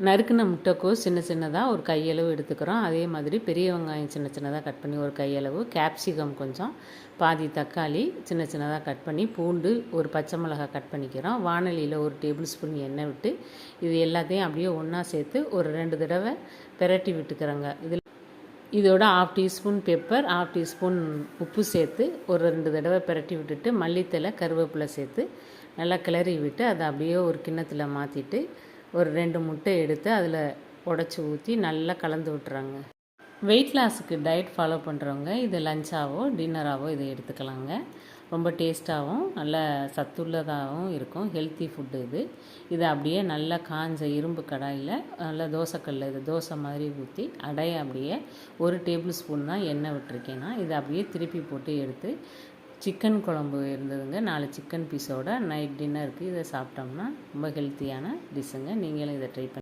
நறுக்கின முட்டைக்கோஸ் சின்ன சின்னதாக ஒரு கையளவு எடுத்துக்கிறோம். அதே மாதிரி பெரிய வெங்காயம் சின்ன சின்னதாக கட் பண்ணி ஒரு கையளவு, கேப்சிகம் கொஞ்சம், பாதி தக்காளி சின்ன சின்னதாக கட் பண்ணி, பூண்டு ஒரு பச்சை மிளகாய் கட் பண்ணிக்கிறோம். வானலியில் ஒரு டேபிள் ஸ்பூன் எண்ணெய் விட்டு இது எல்லாத்தையும் அப்படியே ஒன்றா சேர்த்து ஒரு 2 தடவை பிரட்டி விட்டுக்கிறோங்க. இதோட 1/2 டீஸ்பூன் பெப்பர், 1/2 டீஸ்பூன் உப்பு சேர்த்து ஒரு 2 தடவை பிரட்டி விட்டுட்டு மல்லித்தலை கருவேப்பிலை சேர்த்து நல்லா கிளறி விட்டு அதை அப்படியே ஒரு கிண்ணத்தில் மாற்றிட்டு ஒரு 2 முட்டை எடுத்து அதில் உடச்சி ஊற்றி நல்லா கலந்து விட்டுறாங்க. வெயிட் லாஸுக்கு டயட் ஃபாலோ பண்ணுறவங்க இது லஞ்சாவோ டின்னராகவோ இதை எடுத்துக்கலாங்க. ரொம்ப டேஸ்ட்டாகவும் நல்ல சத்துள்ளதாகவும் இருக்கும். ஹெல்த்தி ஃபுட்டு இது. இதை அப்படியே நல்லா காஞ்ச இரும்பு கடாயில் நல்லா தோசைக்கல்ல இது தோசை மாதிரி ஊற்றி அடைய அப்படியே 1 டேபிள் ஸ்பூன் தான் எண்ணெய் விட்டுருக்கேன்னா இதை அப்படியே திருப்பி போட்டு எடுத்து சிக்கன் குழம்பு இருந்ததுங்க, 4 சிக்கன் பீஸோட நைட் டின்னருக்கு இதை சாப்பிட்டோம்னா ரொம்ப ஹெல்த்தியான டிஷ்ஷுங்க. நீங்களும் இதை ட்ரை பண்ணி